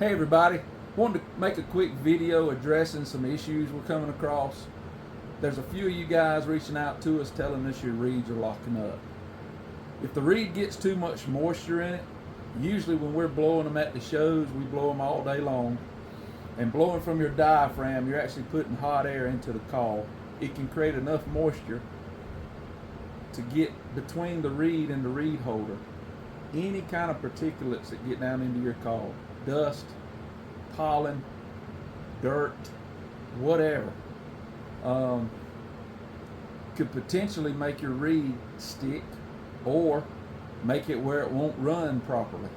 Hey everybody, wanted to make a quick video addressing some issues we're coming across. There's a few of you guys reaching out to us telling us your reeds are locking up. If the reed gets too much moisture in it, usually when we're blowing them at the shows, we blow them all day long. And blowing from your diaphragm, you're actually putting hot air into the call. It can create enough moisture to get between the reed and the reed holder any kind of particulates that get down into your call. Dust, pollen, dirt, whatever, could potentially make your reed stick or make it where it won't run properly.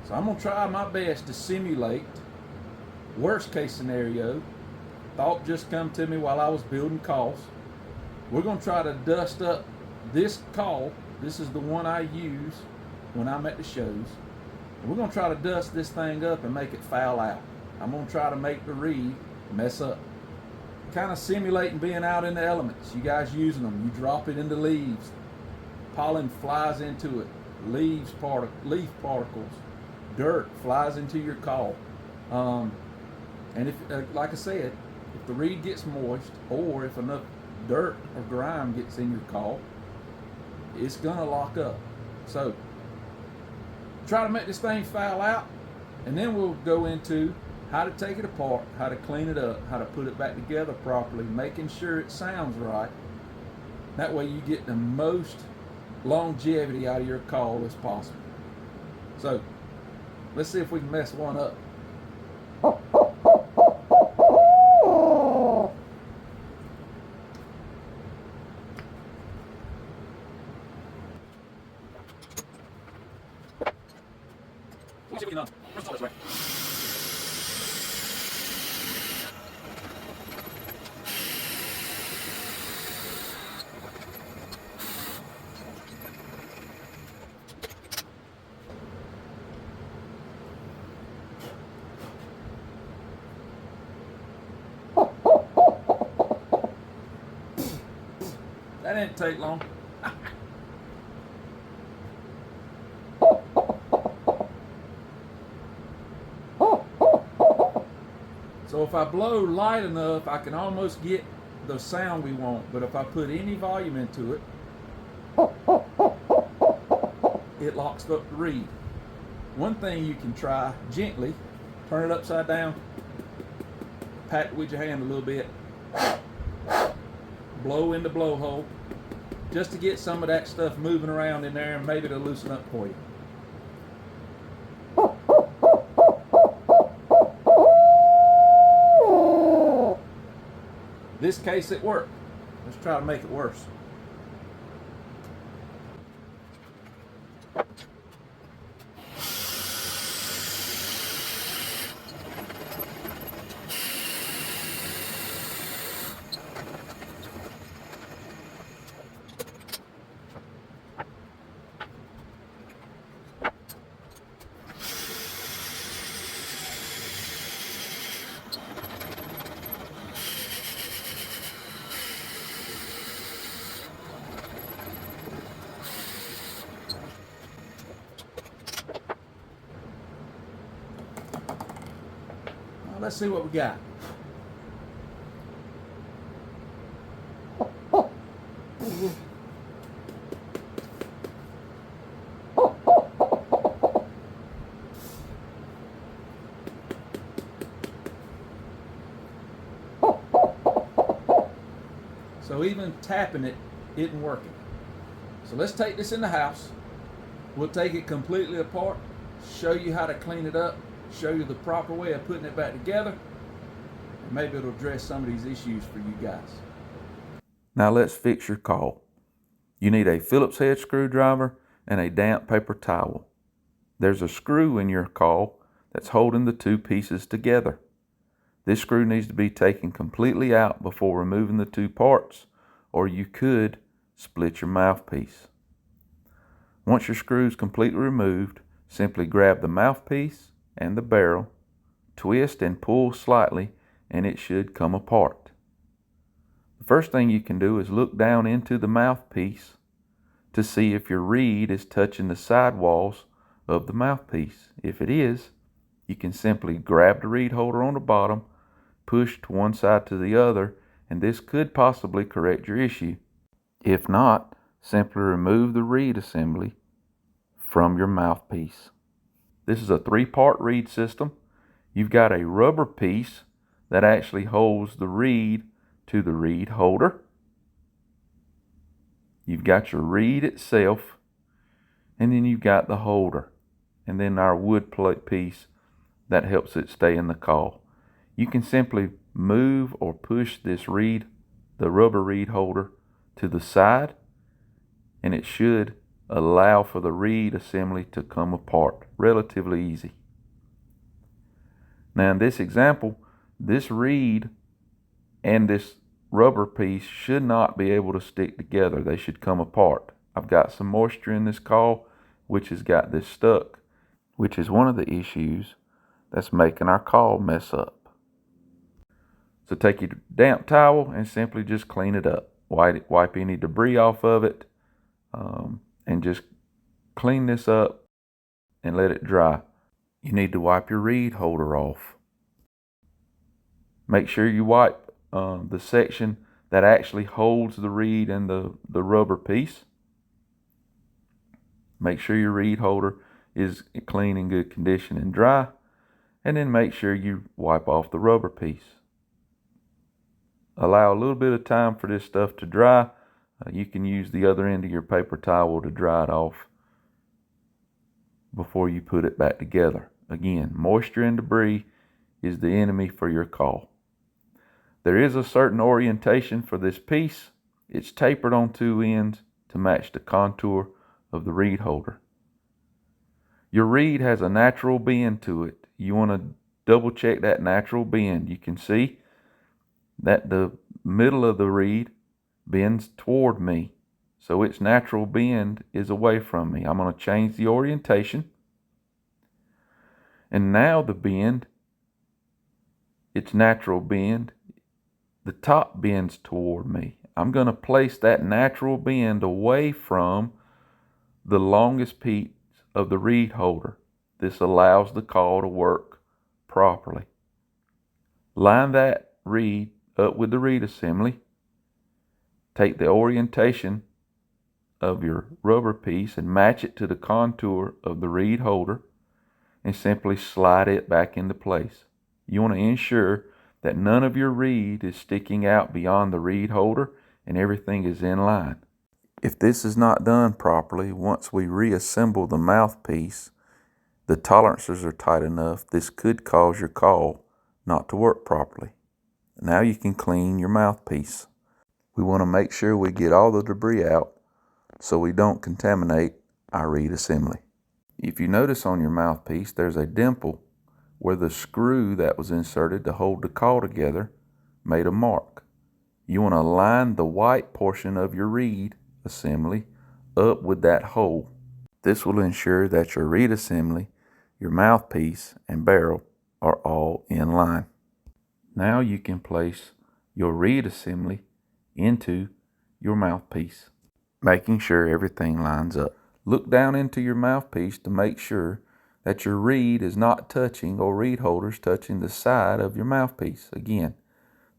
So I'm going to try my best to simulate worst case scenario. Thought just come to me while I was building calls. We're going to try to dust up this call. This is the one I use when I'm at the shows. We're going to try to dust this thing up and make it foul out. I'm going to try to make the reed mess up. Kind of simulating being out in the elements. You guys using them. You drop it into leaves. Pollen flies into it. Leaf particles. Dirt flies into your call. And if, like I said, if the reed gets moist or if enough dirt or grime gets in your call, it's going to lock up. So try to make this thing foul out, and then we'll go into how to take it apart, how to clean it up, how to put it back together properly, making sure it sounds right. That way you get the most longevity out of your call as possible. So let's see if we can mess one up. That didn't take long. So if I blow light enough, I can almost get the sound we want. But if I put any volume into it, it locks up the reed. One thing you can try gently, turn it upside down, pat it with your hand a little bit, blow in the blowhole, just to get some of that stuff moving around in there, and maybe it'll loosen up for you. This case it worked. Let's try to make it worse. Let's see what we got. So even tapping it isn't working. So let's take this in the house. We'll take it completely apart, show you how to clean it up, show you the proper way of putting it back together, and maybe it'll address some of these issues for you guys. Now let's fix your call. You need a Phillips head screwdriver and a damp paper towel. There's a screw in your call that's holding the two pieces together. This screw needs to be taken completely out before removing the two parts, or you could split your mouthpiece. Once your screw is completely removed, simply grab the mouthpiece and the barrel, twist and pull slightly, and it should come apart. The first thing you can do is look down into the mouthpiece to see if your reed is touching the side walls of the mouthpiece. If it is, You can simply grab the reed holder on the bottom, push to one side to the other, and this could possibly correct your issue. If not, simply remove the reed assembly from your mouthpiece. This is a 3-part reed system. You've got a rubber piece that actually holds the reed to the reed holder. You've got your reed itself, and then you've got the holder, and then our wood plate piece that helps it stay in the call. You can simply move or push this reed, the rubber reed holder, to the side, and it should allow for the reed assembly to come apart relatively easy. Now in this example, this reed and this rubber piece should not be able to stick together. They should come apart. I've got some moisture in this call, which has got this stuck, which is one of the issues that's making our call mess up. So take your damp towel and simply just clean it up. Wipe any debris off of it, and just clean this up and let it dry. You need to wipe your reed holder off. Make sure you wipe the section that actually holds the reed and the rubber piece. Make sure your reed holder is clean and good condition and dry, and then make sure you wipe off the rubber piece. Allow a little bit of time for this stuff to dry. You can use the other end of your paper towel to dry it off before you put it back together. Again, moisture and debris is the enemy for your call. There is a certain orientation for this piece. It's tapered on 2 ends to match the contour of the reed holder. Your reed has a natural bend to it. You want to double check that natural bend. You can see that the middle of the reed bends toward me, so its natural bend is away from me. I'm going to change the orientation, and now the bend, its natural bend, the top bends toward me. I'm going to place that natural bend away from the longest piece of the reed holder. This allows the call to work properly. Line that reed up with the reed assembly. Take the orientation of your rubber piece and match it to the contour of the reed holder and simply slide it back into place. You want to ensure that none of your reed is sticking out beyond the reed holder and everything is in line. If this is not done properly, once we reassemble the mouthpiece, the tolerances are tight enough, this could cause your call not to work properly. Now you can clean your mouthpiece. We want to make sure we get all the debris out so we don't contaminate our reed assembly. If you notice on your mouthpiece, there's a dimple where the screw that was inserted to hold the call together made a mark. You want to line the white portion of your reed assembly up with that hole. This will ensure that your reed assembly, your mouthpiece, and barrel are all in line. Now you can place your reed assembly into your mouthpiece, making sure everything lines up. Look down into your mouthpiece to make sure that your reed is not touching, or reed holders touching, the side of your mouthpiece. Again,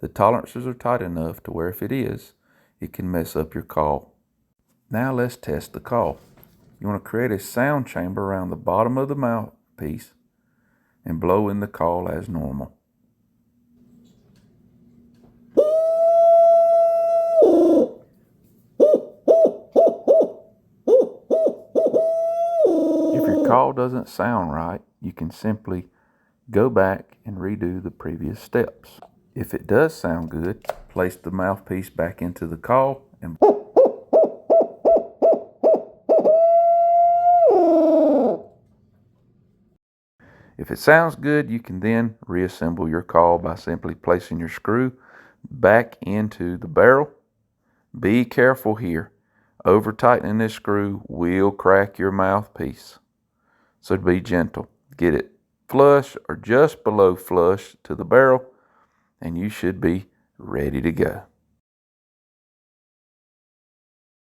the tolerances are tight enough to where if it is, it can mess up your call. Now let's test the call. You want to create a sound chamber around the bottom of the mouthpiece and blow in the call as normal. If your call doesn't sound right, you can simply go back and redo the previous steps. If it does sound good, place the mouthpiece back into the call and if it sounds good, you can then reassemble your call by simply placing your screw back into the barrel. Be careful here. Over tightening this screw will crack your mouthpiece. So be gentle. Get it flush or just below flush to the barrel, and you should be ready to go.